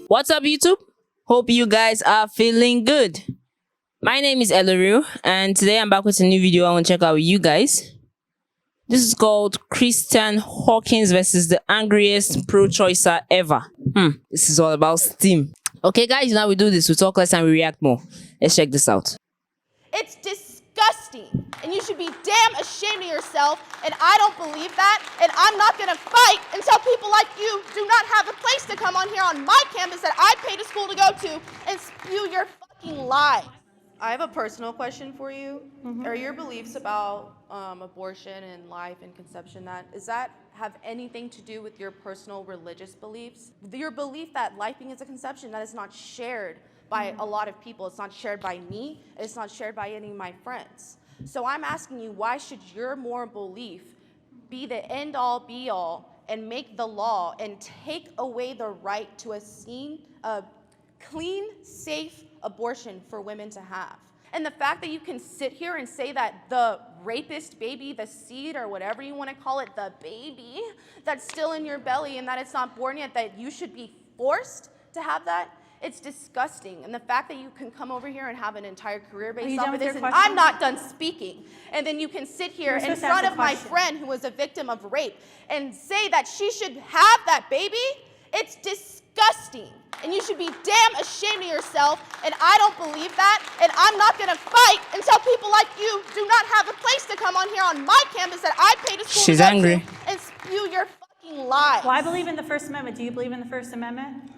What's up, YouTube? Hope you guys are feeling good. My name is Ellery, and today I'm back with a new video I want to check out with you guys. This is called Kristan Hawkins versus the angriest pro-choicer ever. This is all about steam. Okay, guys, now we do this. We talk less and we react more. Let's check this out. It's disgusting, and you should be damn ashamed of yourself, and I don't believe that, and I'm not going to fight until people like you do not have a place to come on here on my campus that I paid a school to go to and spew your fucking lies. I have a personal question for you. Are your beliefs about abortion and life and conception, does that have anything to do with your personal religious beliefs? Your belief that life begins at conception, that is not shared by a lot of people. It's not shared by me. It's not shared by any of my friends. So I'm asking you, why should your moral belief be the end-all, be-all, and make the law and take away the right to a clean, safe abortion for women to have? And the fact that you can sit here and say that the rapist baby, the seed, or whatever you want to call it, the baby that's still in your belly and that it's not born yet, that you should be forced to have that, it's disgusting. And the fact that you can come over here and have an entire career based off of this, and I'm not done speaking, and then you can sit here in front of my friend who was a victim of rape and say that she should have that baby, it's disgusting. And you should be damn ashamed of yourself, and I don't believe that, and I'm not going to fight until people like you do not have a place to come on here on my campus that I paid a school She's to go angry. to and spew your fucking lies. Well, I believe in the First Amendment. Do you believe in the First Amendment?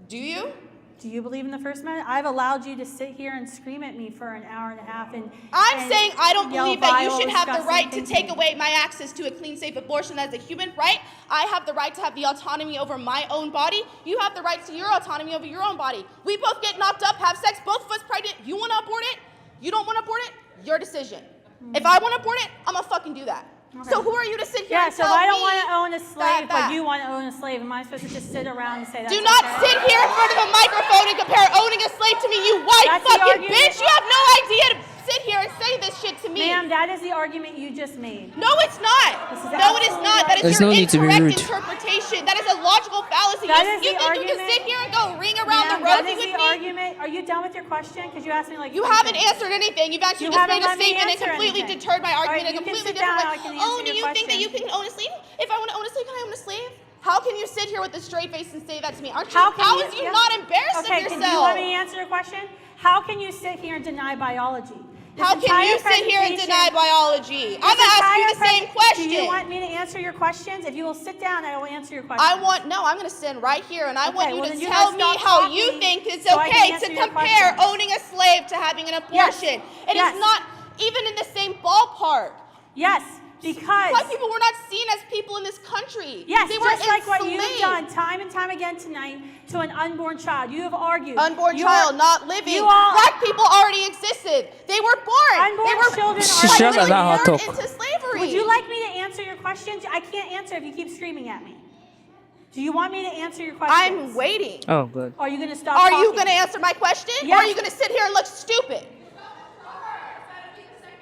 Do you? Do you believe in the First Amendment? I've allowed you to sit here and scream at me for an hour and a half I'm saying I don't believe that you should have the right to take away. away my access to a clean, safe abortion as a human right. I have the right to have the autonomy over my own body. You have the right to your autonomy over your own body. We both get knocked up, have sex, both of us pregnant. You want to abort it? You don't want to abort it? Your decision. If I want to abort it, I'm going to fucking do that. Okay. So who are you to sit here and so tell if I don't me want to own a slave, that? but you want to own a slave, am I supposed to just sit around and say that? Do not sit here in front of a microphone and compare owning a slave to me, you white fucking bitch. You have no idea to sit here and say this shit to me. Ma'am, that is the argument you just made. No, it's not. No, it is not. That is your incorrect interpretation. That is a logical fallacy. You think you can sit here and go ring around the rosy with me? Argument. Are you done with your question? Because you asked me like. You haven't answered anything. You've actually just made a statement and completely deterred my argument in a completely different way. Oh, do you think that you can own a slave? If I want to own a slave, can I own a slave? How can you sit here with a straight face and say that to me? How is you not embarrassed of yourself? Okay, do you want me to answer your question? How can you sit here and deny biology? How can you sit here and deny biology? I'm going to ask you the same question. Do you want me to answer your questions? If you will sit down, I will answer your questions. I'm going to stand right here, and I want you to tell me how you think it's okay to compare owning a slave to having an abortion. It is not even in the same ballpark. Yes. Because white people were not seen as people in this country. Yes, they were just like what you've done time and time again tonight to an unborn child. You have argued. Unborn child, not living. Black people already existed. They were born. Unborn children are born into slavery. Would you like me to answer your questions? I can't answer if you keep screaming at me. Do you want me to answer your questions? I'm waiting. Oh, good. Are you going to stop talking? Are you going to answer my question? Yes. Or are you going to sit here and look stupid?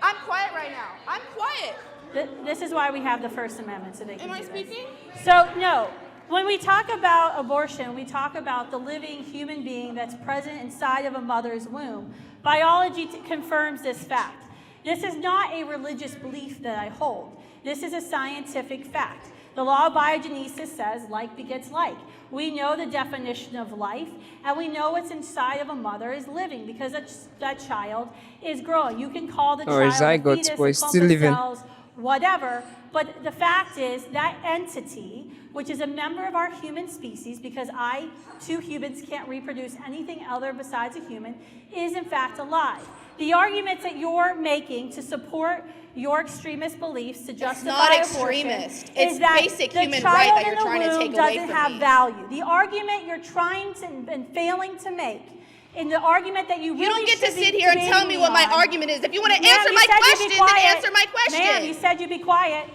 I'm quiet right now. I'm quiet. This is why we have the First Amendment, so they can Am I speaking? So, no. When we talk about abortion, we talk about the living human being that's present inside of a mother's womb. Biology confirms this fact. This is not a religious belief that I hold. This is a scientific fact. The law of biogenesis says like begets like. We know the definition of life, and we know what's inside of a mother is living because that child is growing. You can call the child a fetus, a clump of cells, whatever, but the fact is that entity, which is a member of our human species, because two humans can't reproduce anything other besides a human, is in fact alive. The arguments that you're making to support your extremist beliefs to justify abortion extremist. Is that basic the human child right that in you're the trying to womb take away doesn't from have me. value. The argument you're trying to and failing to make in the argument that you really don't get to should be sit here and tell me what my on. argument is. If you want to Ma'am, answer you my said you'd be question, then quiet. answer my question. Ma'am, you said you'd be quiet.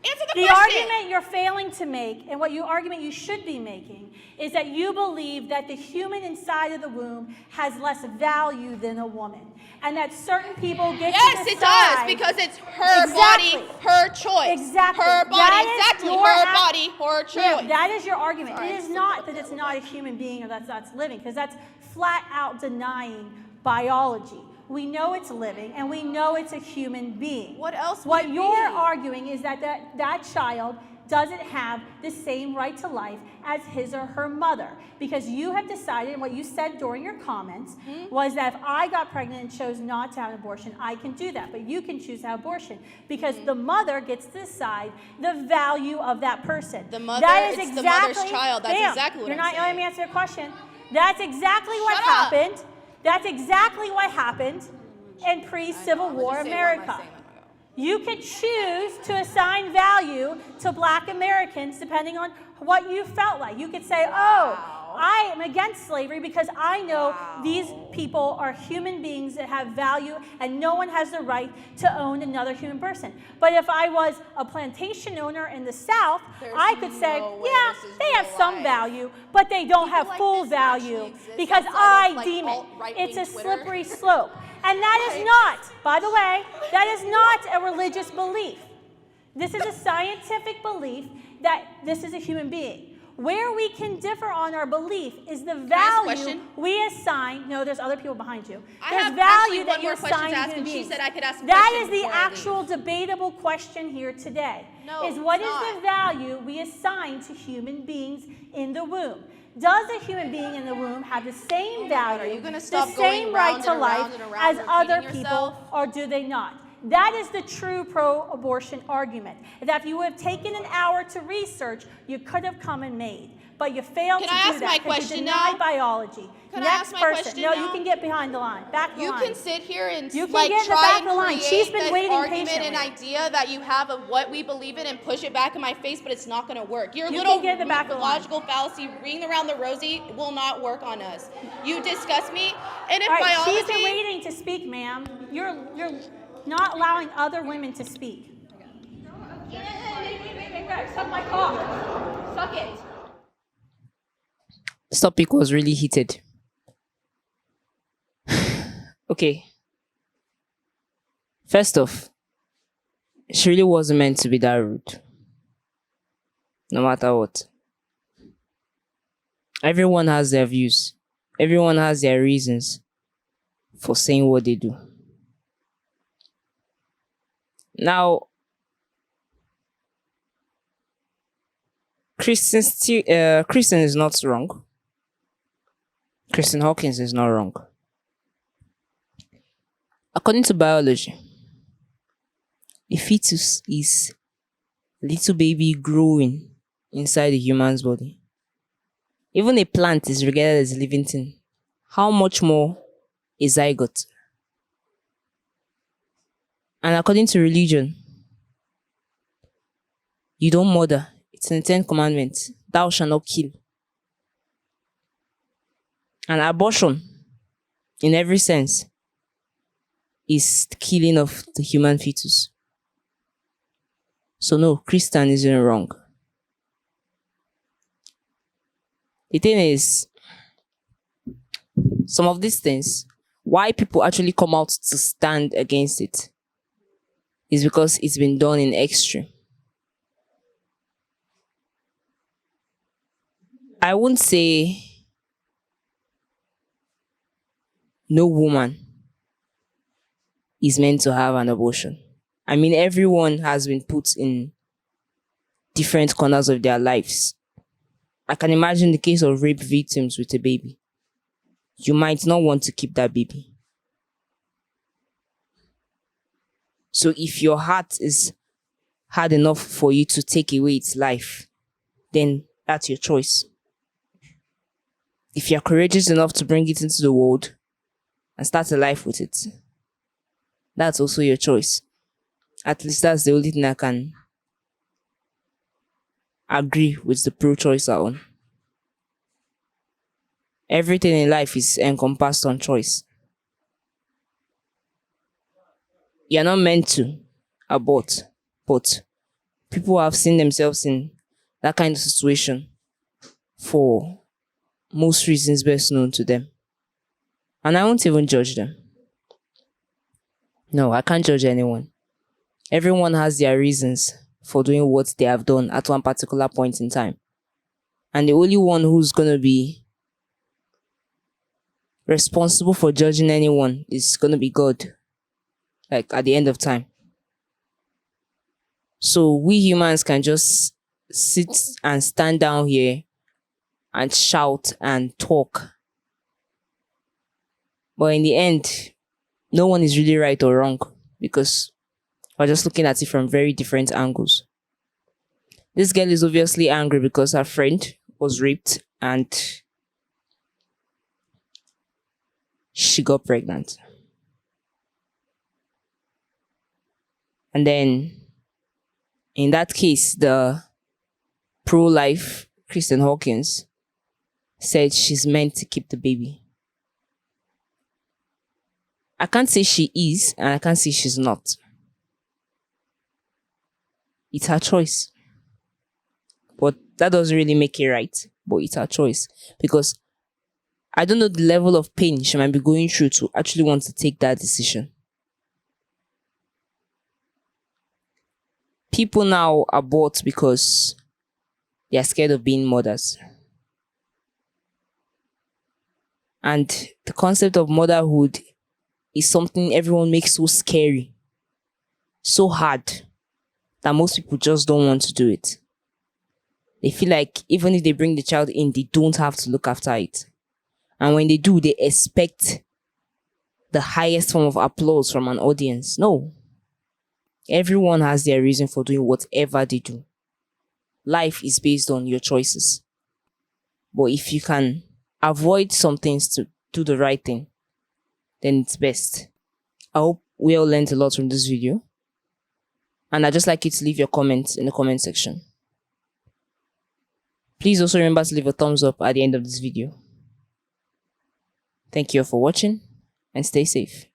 Answer the The question. argument you're failing to make, and argument you should be making, is that you believe that the human inside of the womb has less value than a woman, and that certain people get to Yes, decide. it does, because it's her body, her choice. Exactly. Her body, That is exactly. your Her body, her choice. That is your argument. It is not that it's not a human being or that's living, because that's flat out denying biology. We know it's living, and we know it's a human being. What else would What it you're be? arguing is that child doesn't have the same right to life as his or her mother, because you have decided, and what you said during your comments was that if I got pregnant and chose not to have an abortion, I can do that, but you can choose to have abortion because the mother gets to decide the value of that person. The mother, it's the mother's child. That's exactly what you're I'm not saying. letting me answer your question. That's exactly what Shut up. happened. That's exactly what happened in pre-Civil War America. You could choose to assign value to Black Americans depending on what you felt like. You could say, oh, I am against slavery because I know these people are human beings that have value and no one has the right to own another human person. But if I was a plantation owner in the South, I could say, yeah, they have some value, but they don't have full value because I deem it. It's a slippery slope. And that is not, by the way, that is not a religious belief. This is a scientific belief that this is a human being. Where we can differ on our belief is the value we assign. No, there's other people behind you. There's value that you assign to human beings. That is the actual debatable question here today. Is what is the value we assign to human beings in the womb? Does a human being in the womb have the same value, the same right to life as other people, or do they not? That is the true pro-abortion argument. That if you would have taken an hour to research, you could have come and made. But you failed to do that because you denied biology. Next person. No, you can get behind the line. Back the line. You can sit here and try and create She's been this waiting argument patiently. and idea that you have of what we believe in and push it back in my face, but it's not going to work. Your You little can get in the back of the line. logical fallacy, ring around the rosy, will not work on us. You disgust me, and if All right, biology... she's been waiting to speak, ma'am. You're not allowing other women to speak. Suck my cock. Suck it. This topic was really heated. Okay. First off, she really wasn't meant to be that rude. No matter what. Everyone has their views. Everyone has their reasons for saying what they do. Now, Kristan is not wrong. Kristan Hawkins is not wrong. According to biology, a fetus is a little baby growing inside the human's body. Even a plant is regarded as a living thing. How much more a zygote? And according to religion, you don't murder. It's in the 10 Commandments. Thou shalt not kill. And abortion, in every sense, is the killing of the human fetus. So no, Kristan isn't wrong. The thing is, some of these things, why people actually come out to stand against it, is because it's been done in extreme. I won't say no woman is meant to have an abortion. I mean, everyone has been put in different corners of their lives. I can imagine the case of rape victims with a baby. You might not want to keep that baby. So if your heart is hard enough for you to take away its life, then that's your choice. If you're courageous enough to bring it into the world and start a life with it, that's also your choice. At least that's the only thing I can agree with the pro-choicer on. Everything in life is encompassed on choice. You're not meant to abort, but people have seen themselves in that kind of situation for most reasons best known to them. And I won't even judge them. No, I can't judge anyone. Everyone has their reasons for doing what they have done at one particular point in time. And the only one who's going to be responsible for judging anyone is going to be God. Like at the end of time. So we humans can just sit and stand down here and shout and talk. But in the end, no one is really right or wrong because we're just looking at it from very different angles. This girl is obviously angry because her friend was raped and she got pregnant. And then, in that case, the pro-life Kristan Hawkins said she's meant to keep the baby. I can't say she is, and I can't say she's not. It's her choice. But that doesn't really make it right. But it's her choice. Because I don't know the level of pain she might be going through to actually want to take that decision. People now abort because they are scared of being mothers. And the concept of motherhood is something everyone makes so scary, so hard, that most people just don't want to do it. They feel like even if they bring the child in, they don't have to look after it. And when they do, they expect the highest form of applause from an audience. No. Everyone has their reason for doing whatever they do. Life is based on your choices. But if you can avoid some things to do the right thing, then it's best. I hope we all learned a lot from this video. And I'd just like you to leave your comments in the comment section. Please also remember to leave a thumbs up at the end of this video. Thank you all for watching and stay safe.